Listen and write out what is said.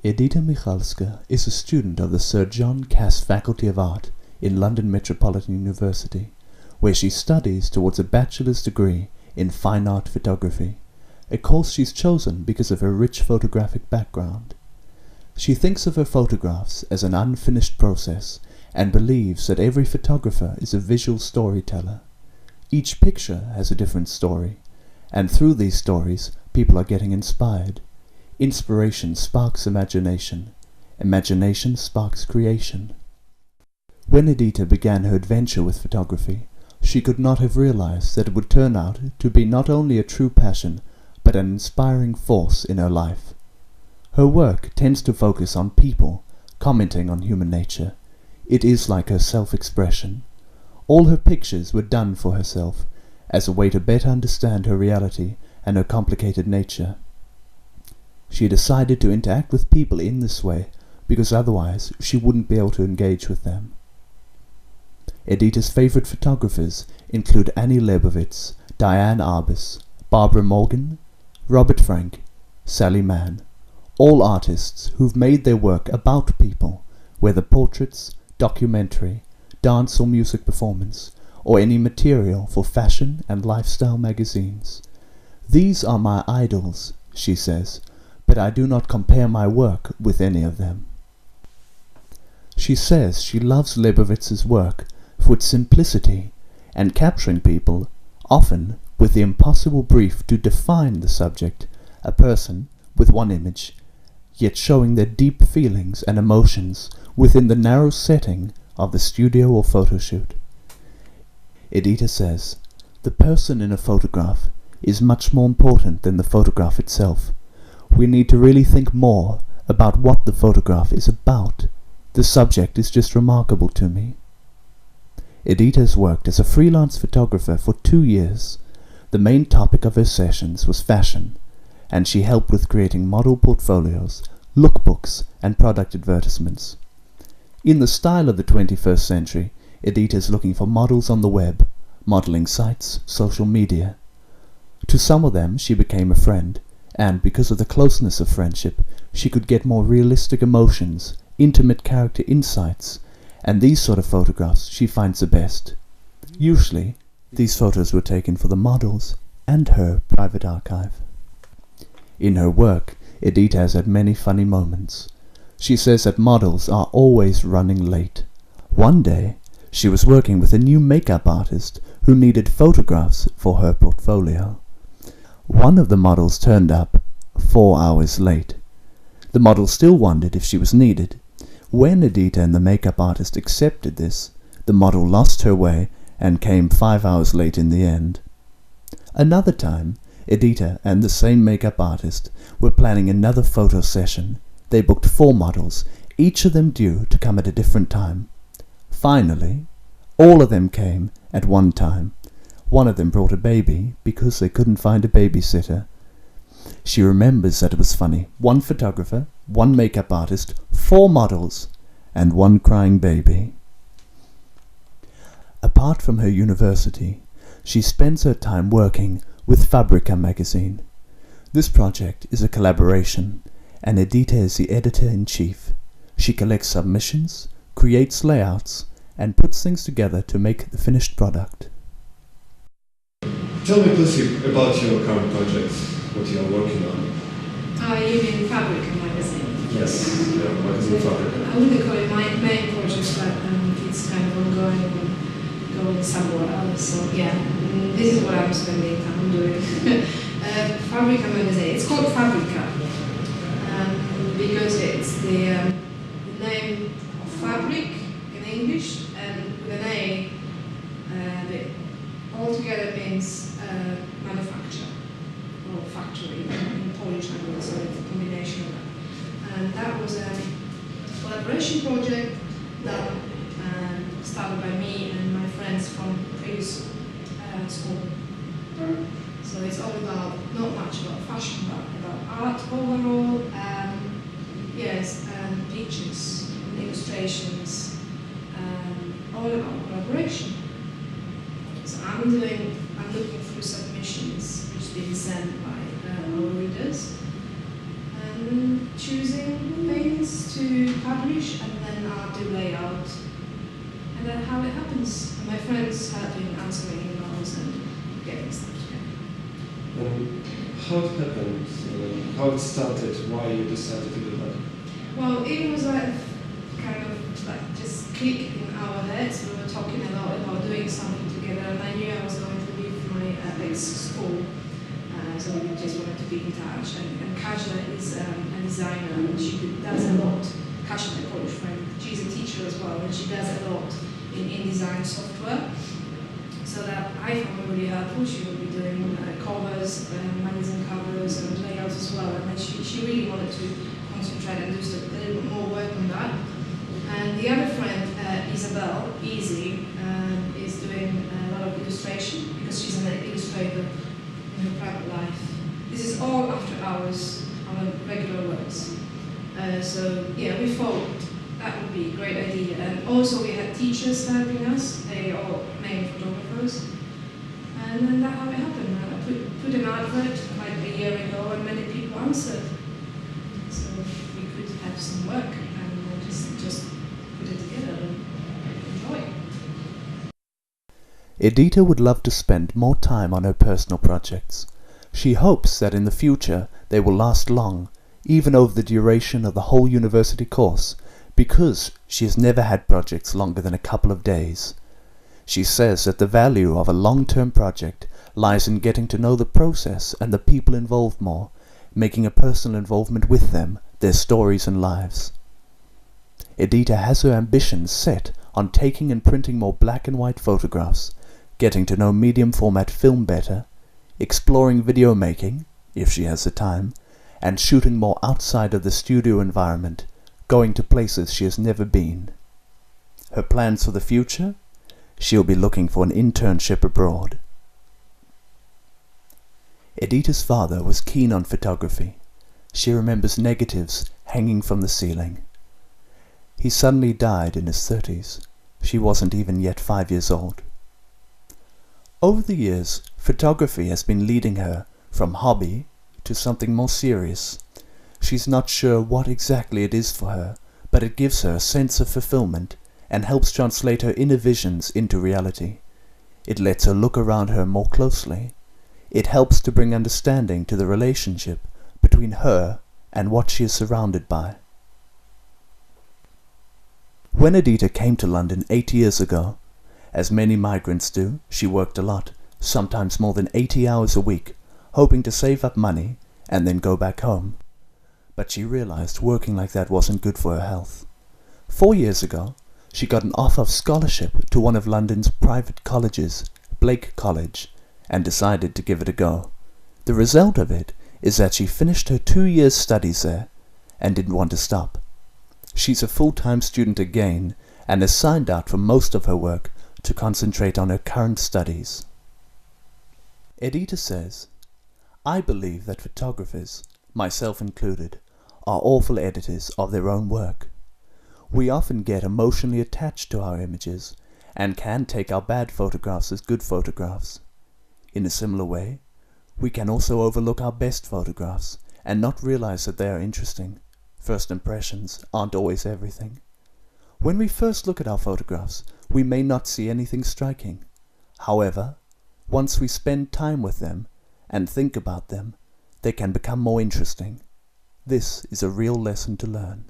Edyta Michalska is a student of the Sir John Cass Faculty of Art in London Metropolitan University, where she studies towards a bachelor's degree in fine art photography, a course she's chosen because of her rich photographic background. She thinks of her photographs as an unfinished process and believes that every photographer is a visual storyteller. Each picture has a different story, and through these stories people are getting inspired. Inspiration sparks imagination. Imagination sparks creation. When Edyta began her adventure with photography, she could not have realized that it would turn out to be not only a true passion, but an inspiring force in her life. Her work tends to focus on people, commenting on human nature. It is like her self-expression. All her pictures were done for herself, as a way to better understand her reality and her complicated nature. She decided to interact with people in this way, because otherwise she wouldn't be able to engage with them. Edyta's favorite photographers include Annie Leibovitz, Diane Arbus, Barbara Morgan, Robert Frank, Sally Mann, all artists who've made their work about people, whether portraits, documentary, dance or music performance, or any material for fashion and lifestyle magazines. These are my idols, she says, but I do not compare my work with any of them. She says she loves Leibovitz's work for its simplicity and capturing people, often with the impossible brief to define the subject, a person, with one image, yet showing their deep feelings and emotions within the narrow setting of the studio or photo shoot. Edyta says, the person in a photograph is much more important than the photograph itself. We need to really think more about what the photograph is about. The subject is just remarkable to me. Edyta has worked as a freelance photographer for 2 years. The main topic of her sessions was fashion, and she helped with creating model portfolios, lookbooks, and product advertisements. In the style of the 21st century, Edyta is looking for models on the web, modeling sites, social media. To some of them she became a friend, and because of the closeness of friendship, she could get more realistic emotions, intimate character insights, and these sort of photographs she finds the best. Usually, these photos were taken for the models and her private archive. In her work, Edyta has had many funny moments. She says that models are always running late. One day, she was working with a new makeup artist who needed photographs for her portfolio. One of the models turned up 4 hours late. The model still wondered if she was needed. When Edyta and the makeup artist accepted this, the model lost her way and came 5 hours late in the end. Another time, Edyta and the same makeup artist were planning another photo session. They booked 4 models, each of them due to come at a different time. Finally, all of them came at one time. One of them brought a baby because they couldn't find a babysitter. She remembers that it was funny. 1 photographer, 1 makeup artist, 4 models, and 1 crying baby. Apart from her university, she spends her time working with Fabrica magazine. This project is a collaboration, and Edyta is the editor-in-chief. She collects submissions, creates layouts, and puts things together to make the finished product. Tell me please about your current projects, what you are working on. You mean Fabrica magazine? Yes, yeah, magazine Fabrica. I wouldn't call it my main project, but it's kind of ongoing and going somewhere else. So yeah, this is what I'm spending time doing. Fabrica magazine, it's called Fabrica because it's the name of fabric in English, and with an A, altogether means manufacture or factory in Polish language, so it's a combination of that. And that was a collaboration project that started by me and my friends from previous school. So it's all about, not much about fashion, but about art overall, yes, and pictures, and illustrations, all about collaboration. So I'm looking through submissions which have been sent by our readers and choosing publish, and then I'll do layout. And that's how it happens. And my friends have been answering emails and getting stuff together. How it happened? How it started? Why you decided to do that? Well, it was like kind of like just click in our heads. We were talking a lot about doing something together, and I knew I was going to leave my ex-school, so we just wanted to be in touch. And Kasia is a designer, and she does a lot. Kasia, my Polish friend, she's a teacher as well, and she does a lot in design software. So that I found really helpful. She will be doing covers, magazine covers, and layouts as well. And then she really wanted to concentrate and do a little bit more work on that. And the other friend, Isabel, Easy, is doing a lot of illustration because she's an illustrator in her private life. This is all after hours on regular works. So yeah, we thought that would be a great idea. And also we had teachers helping us. They are all main photographers. And then that's how it happened. I put an advert like a year ago, and many people answered. So we could have some work and just put it together and enjoy. Edyta would love to spend more time on her personal projects. She hopes that in the future they will last long, even over the duration of the whole university course, because she has never had projects longer than a couple of days. She says that the value of a long-term project lies in getting to know the process and the people involved more, making a personal involvement with them, their stories and lives. Edyta has her ambitions set on taking and printing more black and white photographs, getting to know medium format film better, exploring video making, if she has the time, and shooting more outside of the studio environment, going to places she has never been. Her plans for the future? She'll be looking for an internship abroad. Edyta's father was keen on photography. She remembers negatives hanging from the ceiling. He suddenly died in his 30s. She wasn't even yet 5 years old. Over the years, photography has been leading her from hobby to something more serious. She's not sure what exactly it is for her, but it gives her a sense of fulfillment and helps translate her inner visions into reality. It lets her look around her more closely. It helps to bring understanding to the relationship between her and what she is surrounded by. When Edyta came to London 8 years ago, as many migrants do, she worked a lot, sometimes more than 80 hours a week, hoping to save up money and then go back home. But she realized working like that wasn't good for her health. 4 years ago, she got an offer of scholarship to one of London's private colleges, Blake College, and decided to give it a go. The result of it is that she finished her 2 years' studies there and didn't want to stop. She's a full-time student again and has signed out for most of her work to concentrate on her current studies. Edyta says, "I believe that photographers, myself included, are awful editors of their own work. We often get emotionally attached to our images and can take our bad photographs as good photographs. In a similar way, we can also overlook our best photographs and not realize that they are interesting. First impressions aren't always everything. When we first look at our photographs, we may not see anything striking. However, once we spend time with them and think about them, they can become more interesting. This is a real lesson to learn."